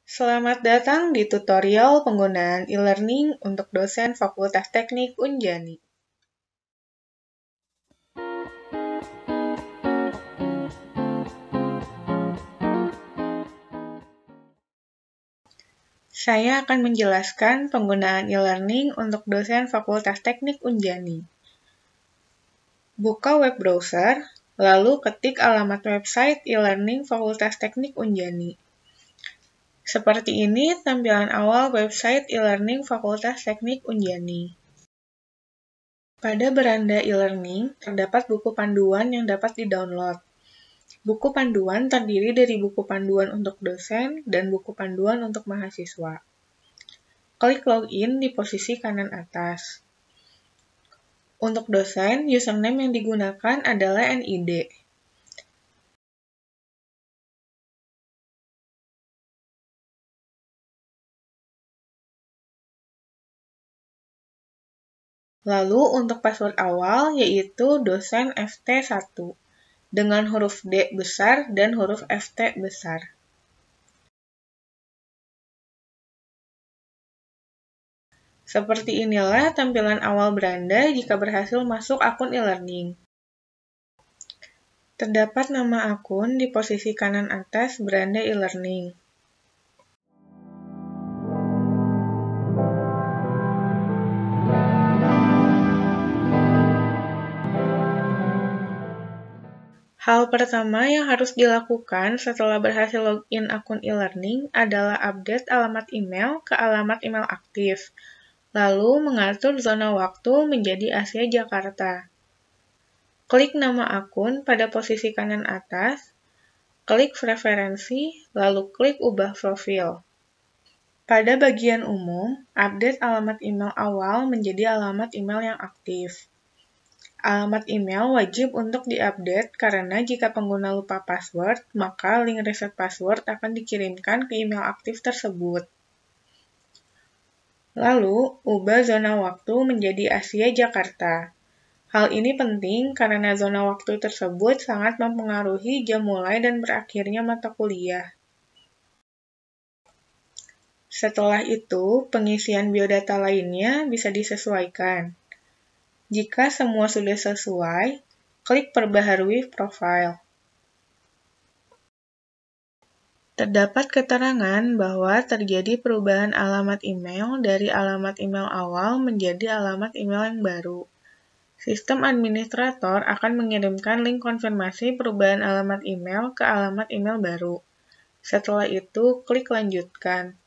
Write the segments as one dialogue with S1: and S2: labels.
S1: Selamat datang di tutorial penggunaan e-learning untuk dosen Fakultas Teknik Unjani. Saya akan menjelaskan penggunaan e-learning untuk dosen Fakultas Teknik Unjani. Buka web browser, lalu ketik alamat website e-learning Fakultas Teknik Unjani. Seperti ini tampilan awal website e-learning Fakultas Teknik Unjani. Pada beranda e-learning, terdapat buku panduan yang dapat di-download. Buku panduan terdiri dari buku panduan untuk dosen dan buku panduan untuk mahasiswa. Klik login di posisi kanan atas. Untuk dosen, username yang digunakan adalah NID. Lalu untuk password awal yaitu dosen FT1 dengan huruf D besar dan huruf FT besar. Seperti inilah tampilan awal beranda jika berhasil masuk akun e-learning. Terdapat nama akun di posisi kanan atas beranda e-learning. Hal pertama yang harus dilakukan setelah berhasil login akun e-learning adalah update alamat email ke alamat email aktif, lalu mengatur zona waktu menjadi Asia Jakarta. Klik nama akun pada posisi kanan atas, klik preferensi, lalu klik ubah profil. Pada bagian umum, update alamat email awal menjadi alamat email yang aktif. Alamat email wajib untuk diupdate karena jika pengguna lupa password, maka link reset password akan dikirimkan ke email aktif tersebut. Lalu, ubah zona waktu menjadi Asia Jakarta. Hal ini penting karena zona waktu tersebut sangat mempengaruhi jam mulai dan berakhirnya mata kuliah. Setelah itu, pengisian biodata lainnya bisa disesuaikan. Jika semua sudah sesuai, klik perbaharui profil. Terdapat keterangan bahwa terjadi perubahan alamat email dari alamat email awal menjadi alamat email yang baru. Sistem administrator akan mengirimkan link konfirmasi perubahan alamat email ke alamat email baru. Setelah itu, klik lanjutkan.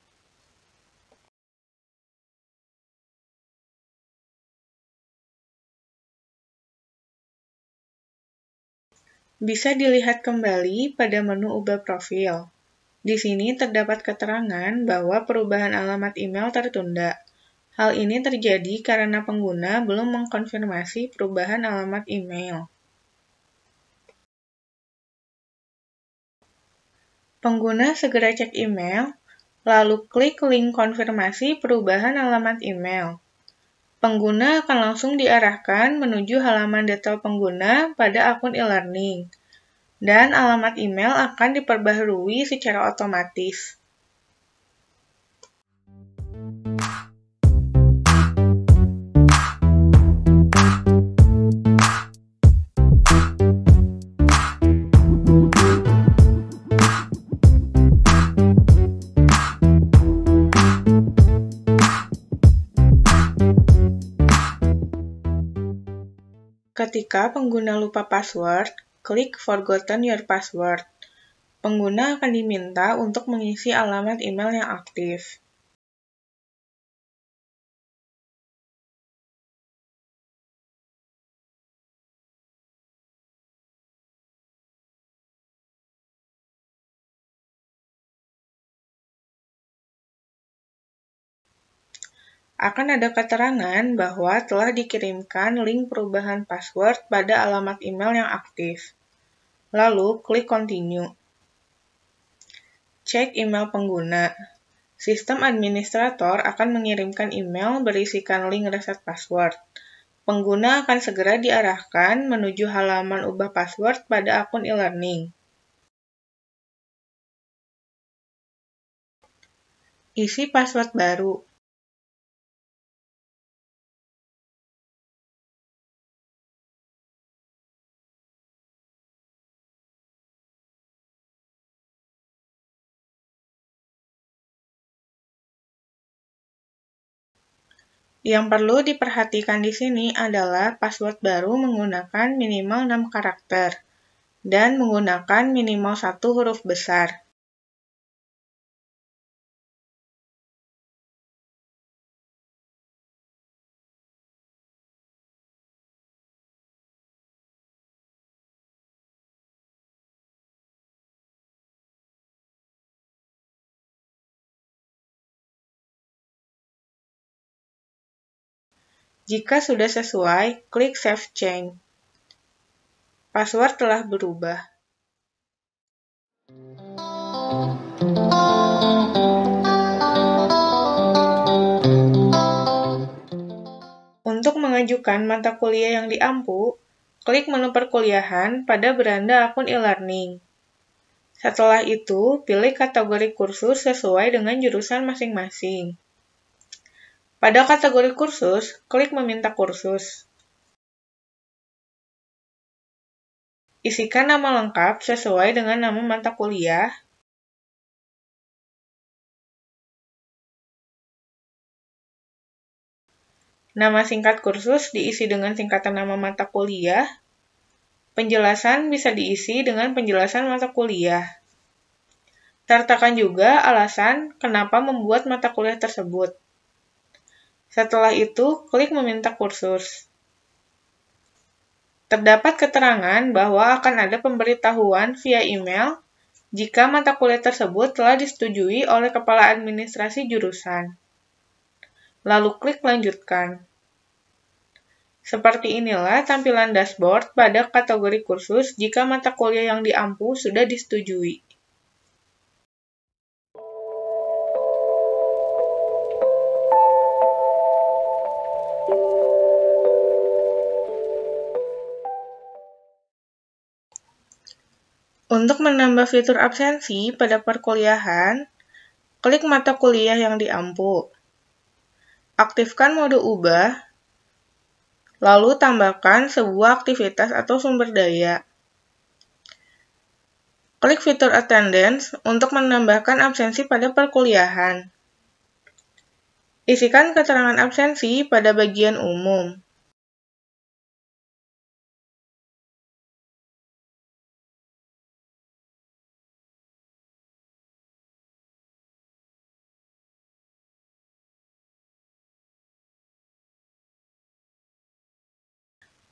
S1: Bisa dilihat kembali pada menu ubah profil. Di sini terdapat keterangan bahwa perubahan alamat email tertunda. Hal ini terjadi karena pengguna belum mengkonfirmasi perubahan alamat email. Pengguna segera cek email, lalu klik link konfirmasi perubahan alamat email. Pengguna akan langsung diarahkan menuju halaman detail pengguna pada akun e-learning, dan alamat email akan diperbaharui secara otomatis. Ketika pengguna lupa password, klik Forgotten Your Password. Pengguna akan diminta untuk mengisi alamat email yang aktif. Akan ada keterangan bahwa telah dikirimkan link perubahan password pada alamat email yang aktif. Lalu, klik Continue. Cek email pengguna. Sistem administrator akan mengirimkan email berisikan link reset password. Pengguna akan segera diarahkan menuju halaman ubah password pada akun e-learning. isi password baru. Yang perlu diperhatikan di sini adalah password baru menggunakan minimal 6 karakter dan menggunakan minimal 1 huruf besar. Jika sudah sesuai, klik Save Change. Password telah berubah. Untuk mengajukan mata kuliah yang diampu, klik menu perkuliahan pada beranda akun e-learning. Setelah itu, pilih kategori kursus sesuai dengan jurusan masing-masing. Pada kategori kursus, klik meminta kursus. Isikan nama lengkap sesuai dengan nama mata kuliah. Nama singkat kursus diisi dengan singkatan nama mata kuliah. Penjelasan bisa diisi dengan penjelasan mata kuliah. Sertakan juga alasan kenapa membuat mata kuliah tersebut. Setelah itu, klik meminta kursus. Terdapat keterangan bahwa akan ada pemberitahuan via email jika mata kuliah tersebut telah disetujui oleh Kepala Administrasi Jurusan. Lalu klik Lanjutkan. Seperti inilah tampilan dashboard pada kategori kursus jika mata kuliah yang diampu sudah disetujui. Untuk menambah fitur absensi pada perkuliahan, klik mata kuliah yang diampu. Aktifkan mode ubah, lalu tambahkan sebuah aktivitas atau sumber daya. Klik fitur attendance untuk menambahkan absensi pada perkuliahan. Isikan keterangan absensi pada bagian umum.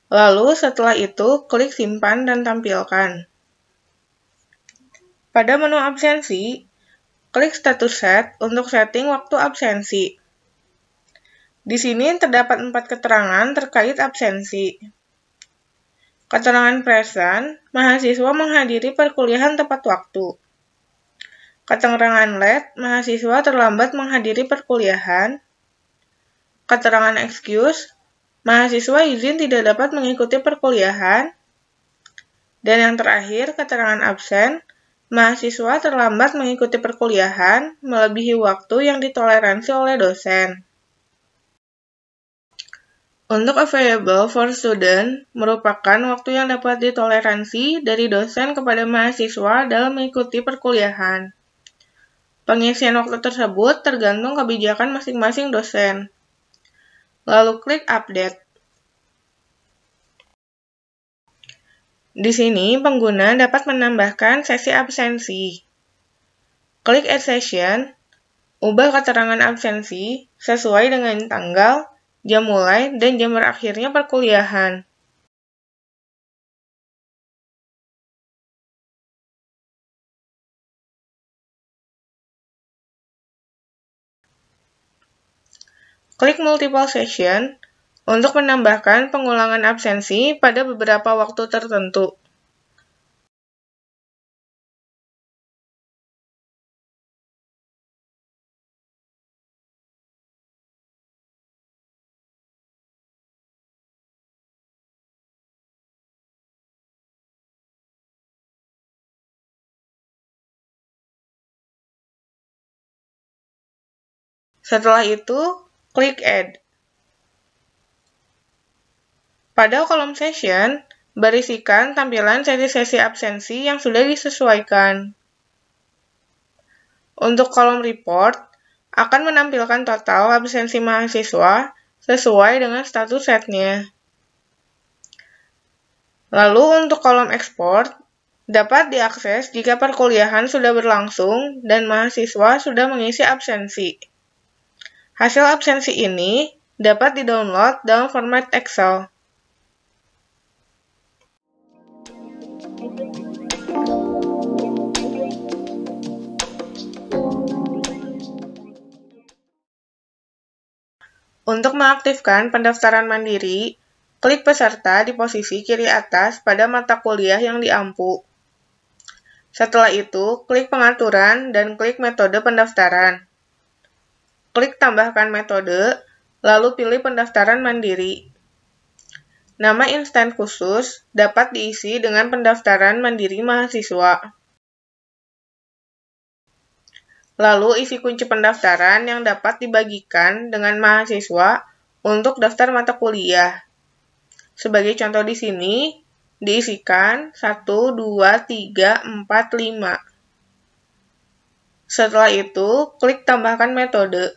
S1: Lalu setelah itu, klik simpan dan tampilkan. Pada menu absensi, klik status set untuk setting waktu absensi. Di sini terdapat 4 keterangan terkait absensi. Keterangan present, mahasiswa menghadiri perkuliahan tepat waktu. Keterangan late, mahasiswa terlambat menghadiri perkuliahan. Keterangan excuse, mahasiswa izin tidak dapat mengikuti perkuliahan. Dan yang terakhir, keterangan absen, mahasiswa terlambat mengikuti perkuliahan melebihi waktu yang ditoleransi oleh dosen. Untuk available for student merupakan waktu yang dapat ditoleransi dari dosen kepada mahasiswa dalam mengikuti perkuliahan. Pengisian waktu tersebut tergantung kebijakan masing-masing dosen. Lalu klik Update. Di sini, pengguna dapat menambahkan sesi absensi. Klik Add Session, ubah keterangan absensi sesuai dengan tanggal, jam mulai, dan jam berakhirnya perkuliahan. Klik Multiple Session untuk menambahkan pengulangan absensi pada beberapa waktu tertentu. Setelah itu, klik Add. Pada kolom Session, berisikan tampilan sesi-sesi absensi yang sudah disesuaikan. Untuk kolom Report, akan menampilkan total absensi mahasiswa sesuai dengan status setnya. Lalu untuk kolom Export, dapat diakses jika perkuliahan sudah berlangsung dan mahasiswa sudah mengisi absensi. Hasil absensi ini dapat di-download dalam format Excel. Untuk mengaktifkan pendaftaran mandiri, klik peserta di posisi kiri atas pada mata kuliah yang diampu. Setelah itu, klik pengaturan dan klik metode pendaftaran. Klik tambahkan metode, lalu pilih pendaftaran mandiri. Nama instan khusus dapat diisi dengan pendaftaran mandiri mahasiswa. Lalu isi kunci pendaftaran yang dapat dibagikan dengan mahasiswa untuk daftar mata kuliah. Sebagai contoh di sini, diisikan 1, 2, 3, 4, 5. Setelah itu, klik tambahkan metode.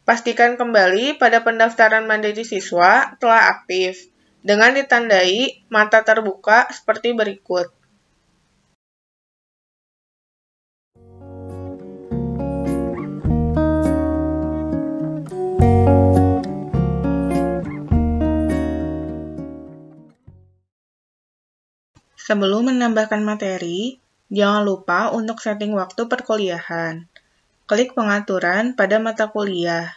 S1: Pastikan kembali pada pendaftaran mandiri siswa telah aktif, dengan ditandai mata terbuka seperti berikut. Sebelum menambahkan materi, jangan lupa untuk setting waktu perkuliahan. Klik pengaturan pada mata kuliah.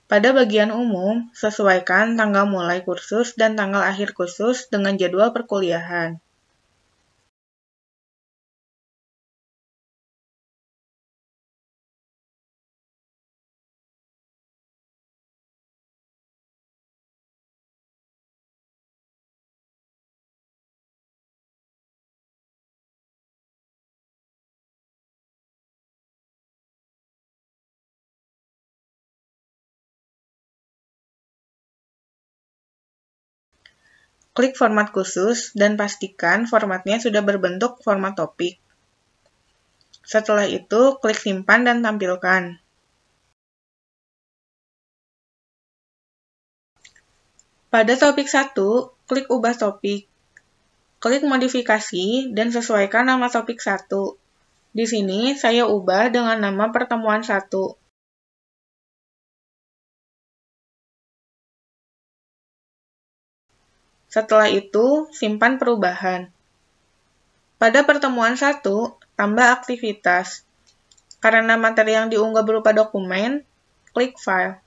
S1: Pada bagian umum, sesuaikan tanggal mulai kursus dan tanggal akhir kursus dengan jadwal perkuliahan. Klik format khusus dan pastikan formatnya sudah berbentuk format topik. Setelah itu, klik simpan dan tampilkan. Pada topik 1, klik ubah topik. Klik modifikasi dan sesuaikan nama topik 1. Di sini, saya ubah dengan nama pertemuan 1. Setelah itu, simpan perubahan. Pada pertemuan 1, tambah aktivitas. Karena materi yang diunggah berupa dokumen, klik File.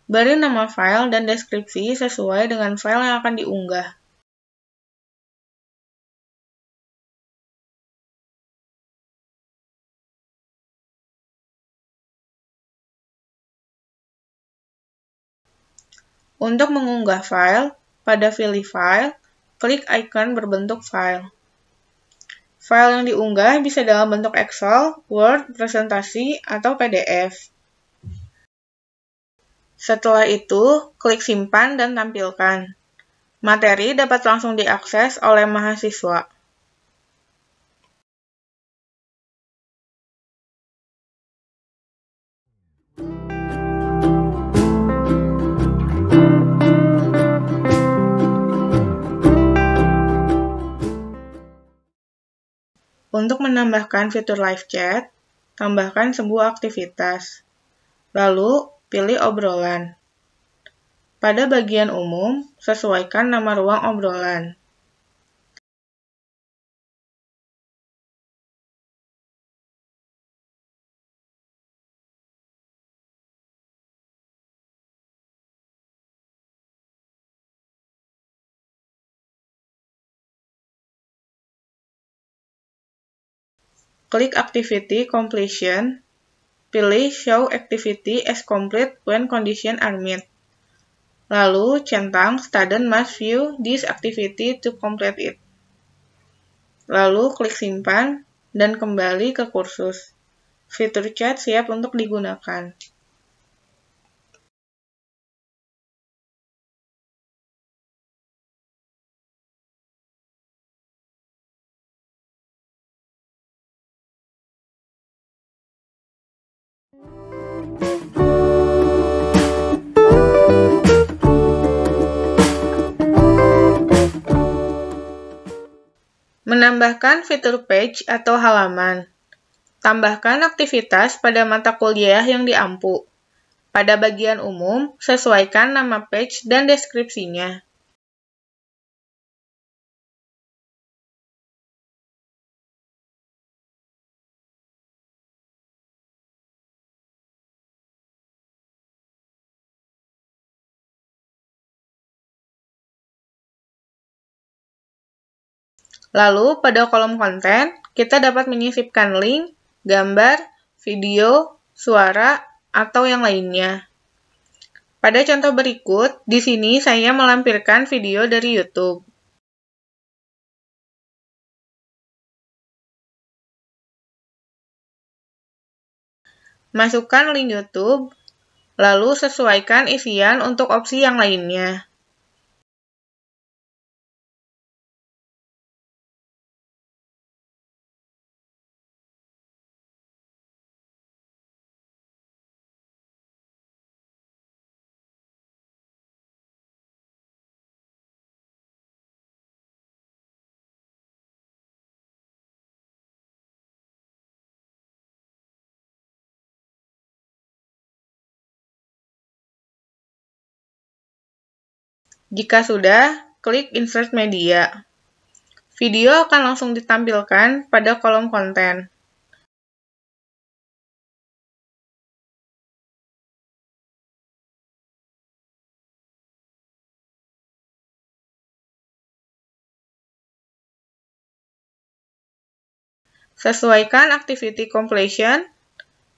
S1: Beri nama file dan deskripsi sesuai dengan file yang akan diunggah. Untuk mengunggah file, pada pilih File, klik icon berbentuk file. File yang diunggah bisa dalam bentuk Excel, Word, presentasi, atau PDF. Setelah itu, klik simpan dan tampilkan. Materi dapat langsung diakses oleh mahasiswa. Untuk menambahkan fitur live chat, tambahkan sebuah aktivitas. Lalu, pilih obrolan. Pada bagian umum, sesuaikan nama ruang obrolan. Klik Activity Completion, pilih Show Activity as Complete when conditions are met. Lalu, centang Student must view this activity to complete it. Lalu, klik simpan dan kembali ke kursus. Fitur chat siap untuk digunakan. Menambahkan fitur page atau halaman. Tambahkan aktivitas pada mata kuliah yang diampu. Pada bagian umum, sesuaikan nama page dan deskripsinya. Lalu, pada kolom konten, kita dapat menyisipkan link, gambar, video, suara, atau yang lainnya. Pada contoh berikut, di sini saya melampirkan video dari YouTube. Masukkan link YouTube, lalu sesuaikan isian untuk opsi yang lainnya. Jika sudah, klik Insert Media. Video akan langsung ditampilkan pada kolom konten. Sesuaikan activity completion.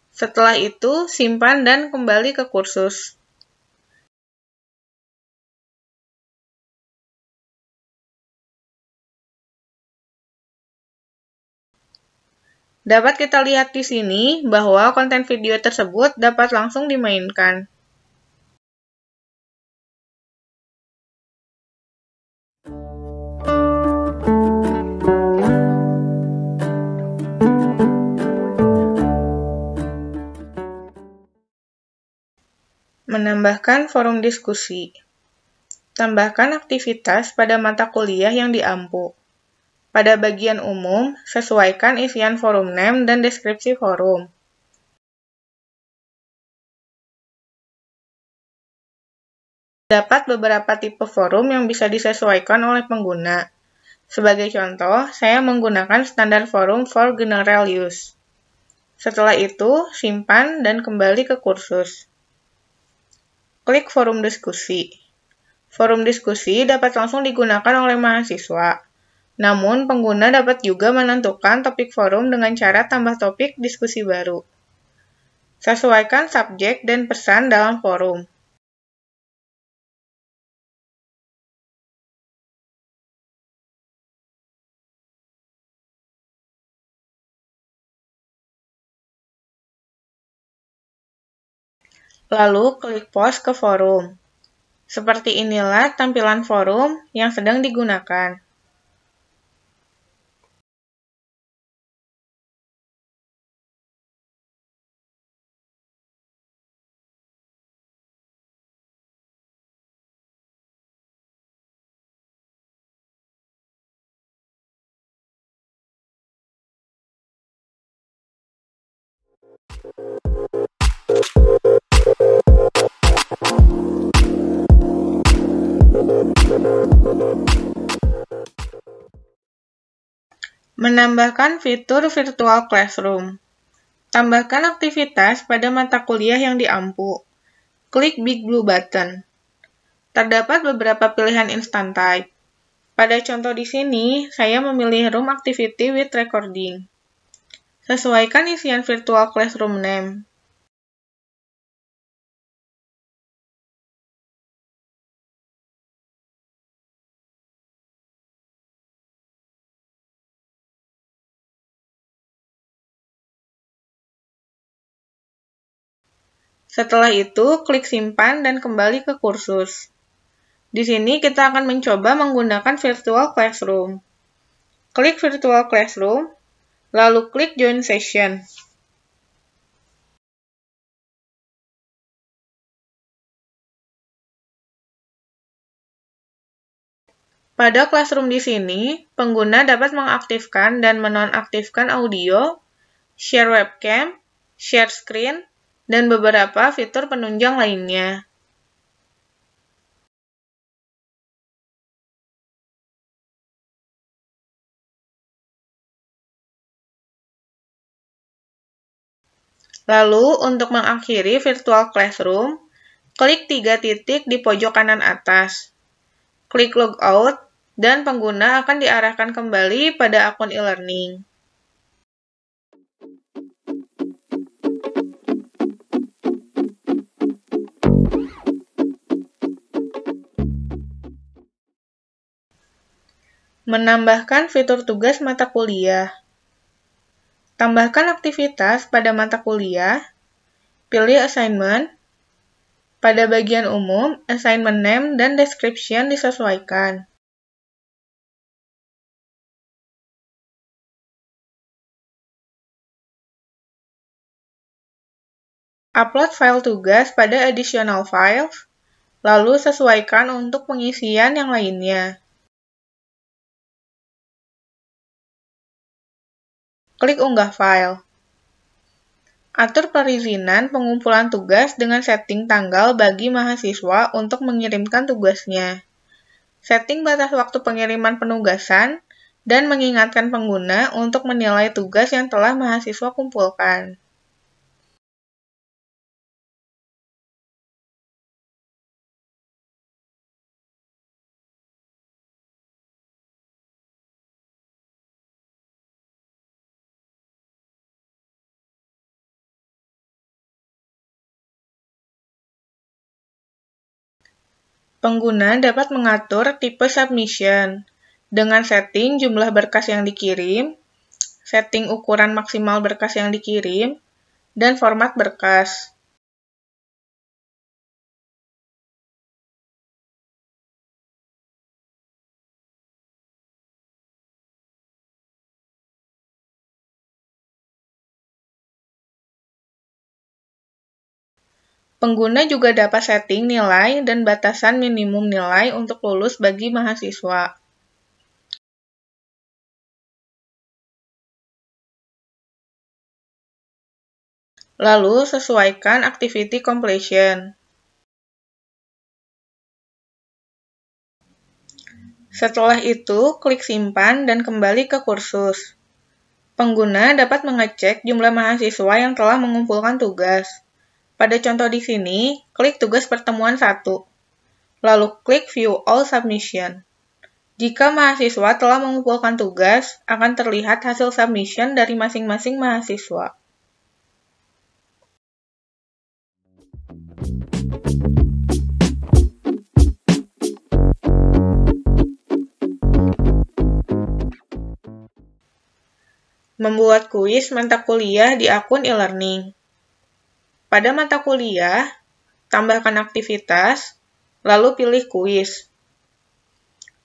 S1: Setelah itu, simpan dan kembali ke kursus. Dapat kita lihat di sini bahwa konten video tersebut dapat langsung dimainkan. Menambahkan forum diskusi. Tambahkan aktivitas pada mata kuliah yang diampu. Pada bagian umum, sesuaikan isian forum name dan deskripsi forum. Terdapat beberapa tipe forum yang bisa disesuaikan oleh pengguna. Sebagai contoh, saya menggunakan standar forum for general use. Setelah itu, simpan dan kembali ke kursus. Klik forum diskusi. Forum diskusi dapat langsung digunakan oleh mahasiswa. Namun, pengguna dapat juga menentukan topik forum dengan cara tambah topik diskusi baru. Sesuaikan subjek dan pesan dalam forum. Lalu, klik post ke forum. Seperti inilah tampilan forum yang sedang digunakan. Menambahkan fitur virtual classroom. Tambahkan aktivitas pada mata kuliah yang diampu. Klik Big Blue Button. Terdapat beberapa pilihan instant type. Pada contoh di sini, saya memilih Room Activity with Recording. Sesuaikan isian virtual classroom name. Setelah itu, klik simpan dan kembali ke kursus. Di sini kita akan mencoba menggunakan Virtual Classroom. Klik Virtual Classroom, lalu klik Join Session. Pada Classroom di sini, pengguna dapat mengaktifkan dan menonaktifkan audio, share webcam, share screen, dan beberapa fitur penunjang lainnya. Lalu, untuk mengakhiri Virtual Classroom, klik 3 titik di pojok kanan atas. Klik Logout, dan pengguna akan diarahkan kembali pada akun e-learning. Menambahkan fitur tugas mata kuliah. Tambahkan aktivitas pada mata kuliah, pilih assignment. Pada bagian umum, assignment name dan description disesuaikan. Upload file tugas pada additional files, lalu sesuaikan untuk pengisian yang lainnya. Klik unggah file. Atur perizinan pengumpulan tugas dengan setting tanggal bagi mahasiswa untuk mengirimkan tugasnya. Setting batas waktu pengiriman penugasan, dan mengingatkan pengguna untuk menilai tugas yang telah mahasiswa kumpulkan. Pengguna dapat mengatur tipe submission dengan setting jumlah berkas yang dikirim, setting ukuran maksimal berkas yang dikirim, dan format berkas. Pengguna juga dapat setting nilai dan batasan minimum nilai untuk lulus bagi mahasiswa. Lalu, sesuaikan activity completion. Setelah itu, klik simpan dan kembali ke kursus. Pengguna dapat mengecek jumlah mahasiswa yang telah mengumpulkan tugas. Pada contoh di sini, klik tugas pertemuan 1, lalu klik View All Submission. Jika mahasiswa telah mengumpulkan tugas, akan terlihat hasil submission dari masing-masing mahasiswa. Membuat kuis mata kuliah di akun e-learning. Pada mata kuliah, tambahkan aktivitas, lalu pilih kuis.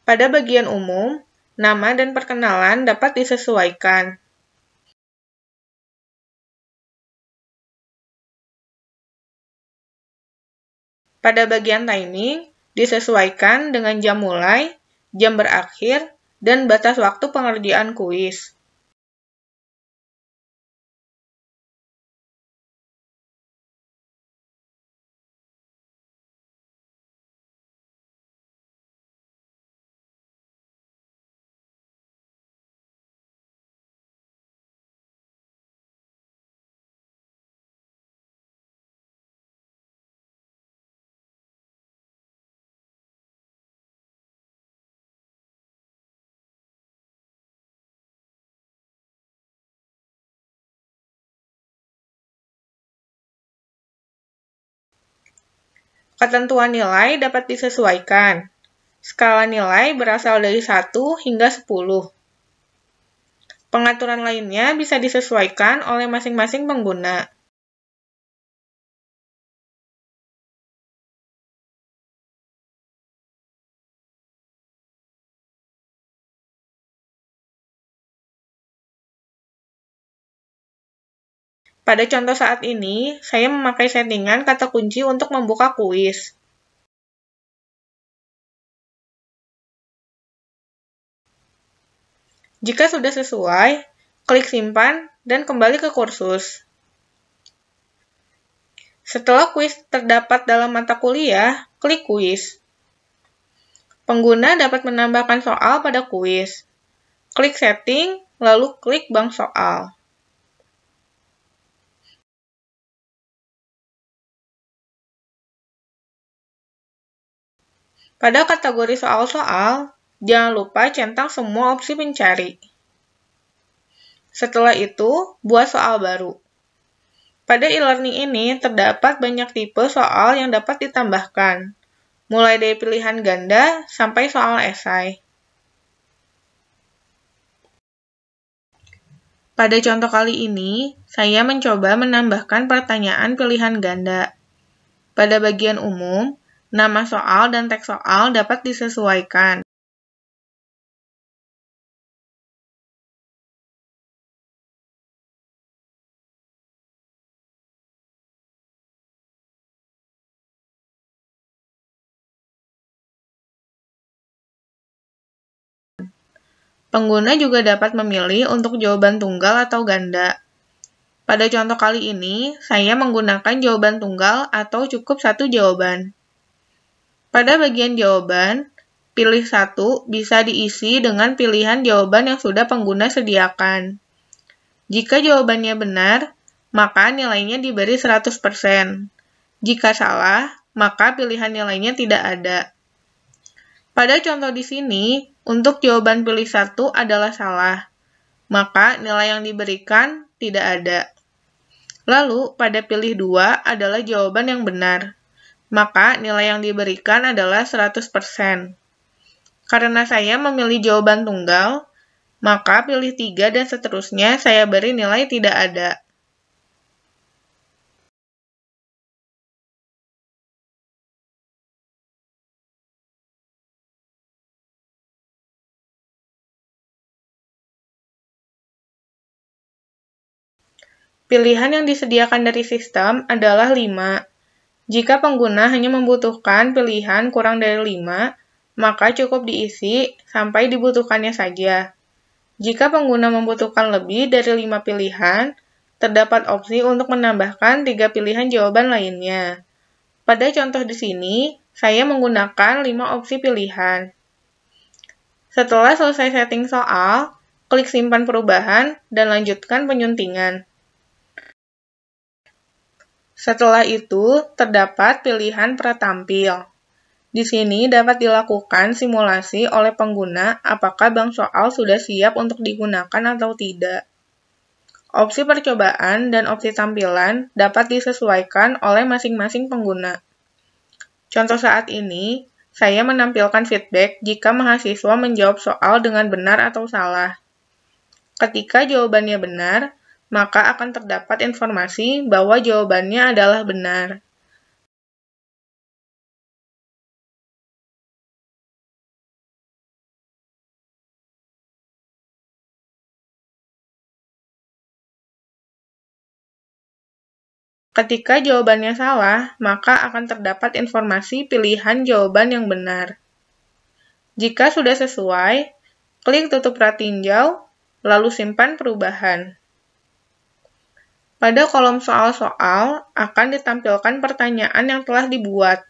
S1: Pada bagian umum, nama dan perkenalan dapat disesuaikan. Pada bagian timing, disesuaikan dengan jam mulai, jam berakhir, dan batas waktu pengerjaan kuis. Ketentuan nilai dapat disesuaikan. Skala nilai berasal dari 1 hingga 10. Pengaturan lainnya bisa disesuaikan oleh masing-masing pengguna. Pada contoh saat ini, saya memakai settingan kata kunci untuk membuka kuis. Jika sudah sesuai, klik simpan dan kembali ke kursus. Setelah kuis terdapat dalam mata kuliah, klik kuis. Pengguna dapat menambahkan soal pada kuis. Klik setting, lalu klik bank soal. Pada kategori soal-soal, jangan lupa centang semua opsi pencari. Setelah itu, buat soal baru. Pada e-learning ini, terdapat banyak tipe soal yang dapat ditambahkan, mulai dari pilihan ganda sampai soal esai. Pada contoh kali ini, saya mencoba menambahkan pertanyaan pilihan ganda. Pada bagian umum, nama soal dan teks soal dapat disesuaikan. Pengguna juga dapat memilih untuk jawaban tunggal atau ganda. Pada contoh kali ini, saya menggunakan jawaban tunggal atau cukup satu jawaban. Pada bagian jawaban, pilih satu bisa diisi dengan pilihan jawaban yang sudah pengguna sediakan. Jika jawabannya benar, maka nilainya diberi 100%. Jika salah, maka pilihan nilainya tidak ada. Pada contoh di sini, untuk jawaban pilih satu adalah salah, maka nilai yang diberikan tidak ada. Lalu, pada pilih 2 adalah jawaban yang benar, maka nilai yang diberikan adalah 100%. Karena saya memilih jawaban tunggal, maka pilih 3 dan seterusnya saya beri nilai tidak ada. Pilihan yang disediakan dari sistem adalah 5. Jika pengguna hanya membutuhkan pilihan kurang dari 5, maka cukup diisi sampai dibutuhkannya saja. Jika pengguna membutuhkan lebih dari 5 pilihan, terdapat opsi untuk menambahkan 3 pilihan jawaban lainnya. Pada contoh di sini, saya menggunakan 5 opsi pilihan. Setelah selesai setting soal, klik simpan perubahan dan lanjutkan penyuntingan. Setelah itu, terdapat pilihan pratampil. Di sini dapat dilakukan simulasi oleh pengguna apakah bank soal sudah siap untuk digunakan atau tidak. Opsi percobaan dan opsi tampilan dapat disesuaikan oleh masing-masing pengguna. Contoh saat ini, saya menampilkan feedback jika mahasiswa menjawab soal dengan benar atau salah. Ketika jawabannya benar, maka akan terdapat informasi bahwa jawabannya adalah benar. Ketika jawabannya salah, maka akan terdapat informasi pilihan jawaban yang benar. Jika sudah sesuai, klik tutup pratinjau, lalu simpan perubahan. Pada kolom soal-soal akan ditampilkan pertanyaan yang telah dibuat.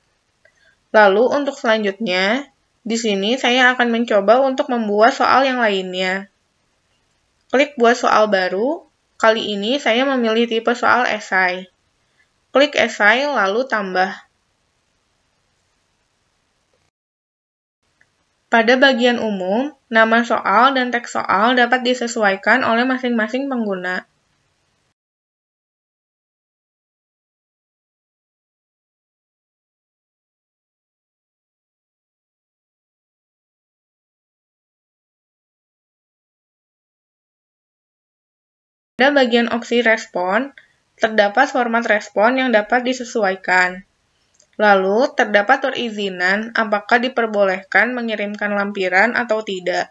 S1: Lalu untuk selanjutnya, di sini saya akan mencoba untuk membuat soal yang lainnya. Klik buat soal baru, kali ini saya memilih tipe soal esai. Klik esai lalu tambah. Pada bagian umum, nama soal dan teks soal dapat disesuaikan oleh masing-masing pengguna. Pada bagian opsi respon, terdapat format respon yang dapat disesuaikan. Lalu, terdapat perizinan apakah diperbolehkan mengirimkan lampiran atau tidak.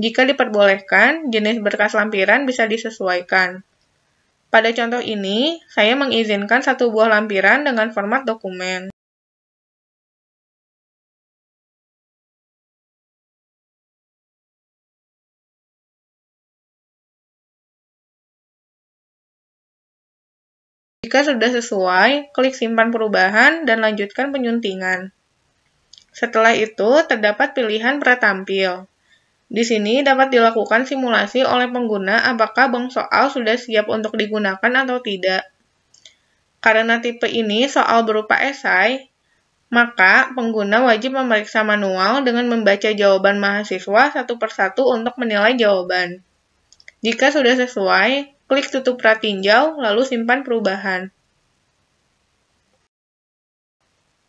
S1: Jika diperbolehkan, jenis berkas lampiran bisa disesuaikan. Pada contoh ini, saya mengizinkan satu buah lampiran dengan format dokumen. Jika sudah sesuai, klik simpan perubahan dan lanjutkan penyuntingan. Setelah itu, terdapat pilihan pratampil. Di sini dapat dilakukan simulasi oleh pengguna apakah bank soal sudah siap untuk digunakan atau tidak. Karena tipe ini soal berupa esai, maka pengguna wajib memeriksa manual dengan membaca jawaban mahasiswa satu persatu untuk menilai jawaban. Jika sudah sesuai, klik tutup pratinjau, lalu simpan perubahan.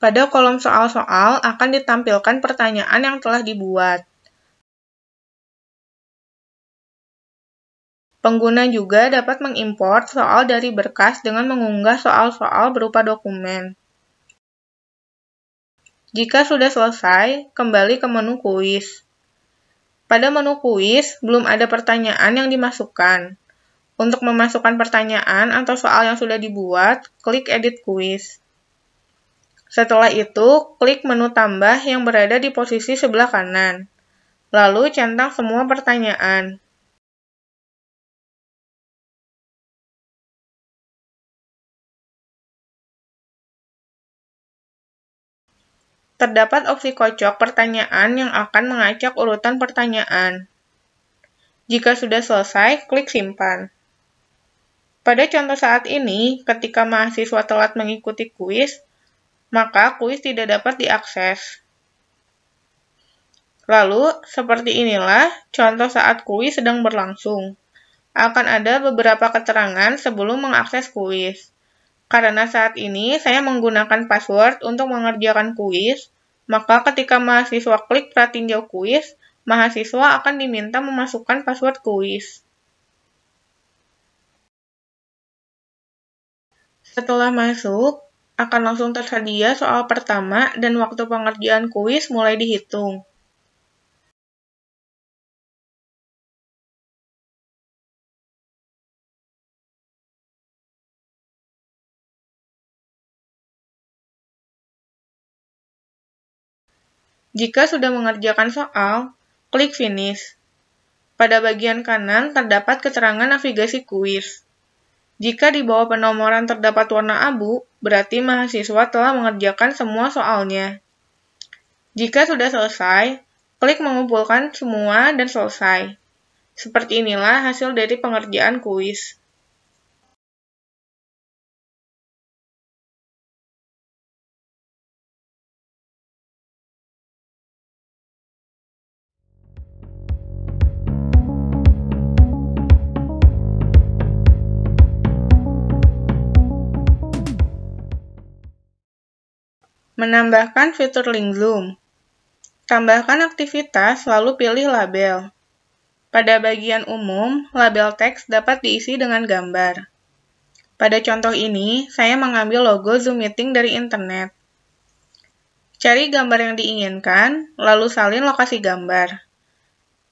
S1: Pada kolom soal-soal akan ditampilkan pertanyaan yang telah dibuat. Pengguna juga dapat mengimport soal dari berkas dengan mengunggah soal-soal berupa dokumen. Jika sudah selesai, kembali ke menu kuis. Pada menu kuis, belum ada pertanyaan yang dimasukkan. Untuk memasukkan pertanyaan atau soal yang sudah dibuat, klik Edit Kuis. Setelah itu, klik menu tambah yang berada di posisi sebelah kanan. Lalu centang semua pertanyaan. Terdapat opsi kocok pertanyaan yang akan mengacak urutan pertanyaan. Jika sudah selesai, klik simpan. Pada contoh saat ini, ketika mahasiswa telat mengikuti kuis, maka kuis tidak dapat diakses. Lalu, seperti inilah contoh saat kuis sedang berlangsung. Akan ada beberapa keterangan sebelum mengakses kuis. Karena saat ini saya menggunakan password untuk mengerjakan kuis, maka ketika mahasiswa klik pratinjau kuis, mahasiswa akan diminta memasukkan password kuis. Setelah masuk, akan langsung tersedia soal pertama dan waktu pengerjaan kuis mulai dihitung. Jika sudah mengerjakan soal, klik Finish. Pada bagian kanan terdapat keterangan navigasi kuis. Jika di bawah penomoran terdapat warna abu, berarti mahasiswa telah mengerjakan semua soalnya. Jika sudah selesai, klik mengumpulkan semua dan selesai. Seperti inilah hasil dari pengerjaan kuis. Menambahkan fitur link zoom. Tambahkan aktivitas, lalu pilih label. Pada bagian umum, label teks dapat diisi dengan gambar. Pada contoh ini, saya mengambil logo Zoom Meeting dari internet. Cari gambar yang diinginkan, lalu salin lokasi gambar.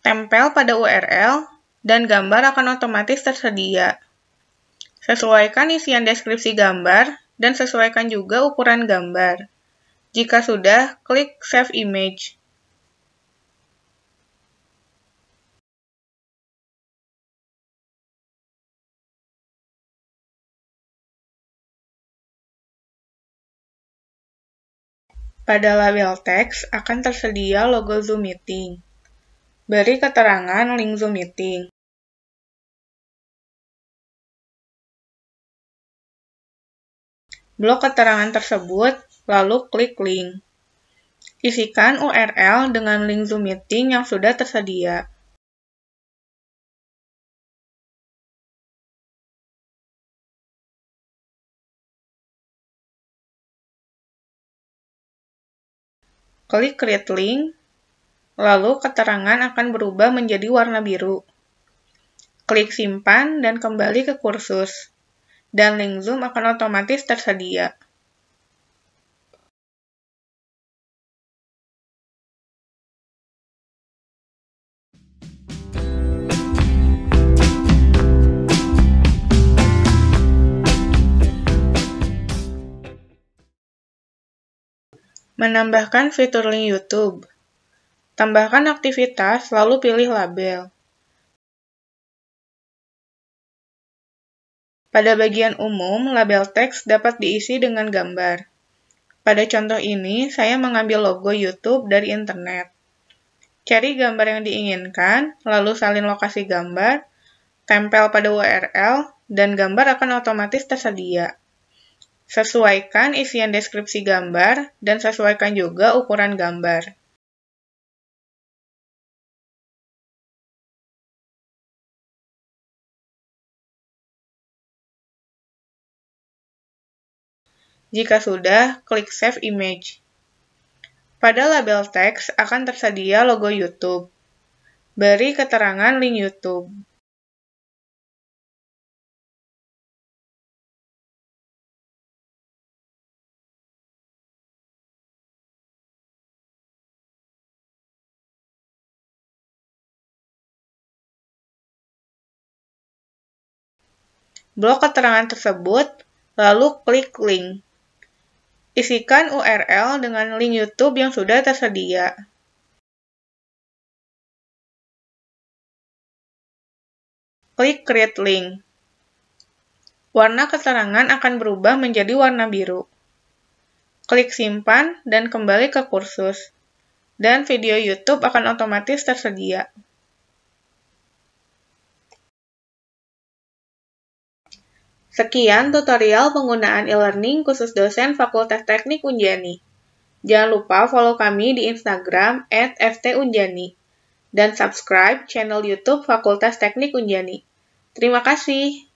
S1: Tempel pada URL, dan gambar akan otomatis tersedia. Sesuaikan isian deskripsi gambar, dan sesuaikan juga ukuran gambar. Jika sudah, klik Save Image. Pada label teks akan tersedia logo Zoom Meeting. Beri keterangan link Zoom Meeting. Blok keterangan tersebut, lalu klik link. Isikan URL dengan link Zoom Meeting yang sudah tersedia. Klik Create Link, lalu keterangan akan berubah menjadi warna biru. Klik Simpan dan kembali ke kursus, dan link Zoom akan otomatis tersedia. Menambahkan fitur link YouTube. Tambahkan aktivitas, lalu pilih label. Pada bagian umum, label teks dapat diisi dengan gambar. Pada contoh ini, saya mengambil logo YouTube dari internet. Cari gambar yang diinginkan, lalu salin lokasi gambar, tempel pada URL, dan gambar akan otomatis tersedia. Sesuaikan isian deskripsi gambar, dan sesuaikan juga ukuran gambar. Jika sudah, klik Save Image. Pada label teks akan tersedia logo YouTube. Beri keterangan link YouTube. Blok keterangan tersebut, lalu klik link. Isikan URL dengan link YouTube yang sudah tersedia. Klik Create Link. Warna keterangan akan berubah menjadi warna biru. Klik Simpan dan kembali ke kursus. Dan video YouTube akan otomatis tersedia. Sekian tutorial penggunaan e-learning khusus dosen Fakultas Teknik Unjani. Jangan lupa follow kami di Instagram @ftunjani dan subscribe channel YouTube Fakultas Teknik Unjani. Terima kasih.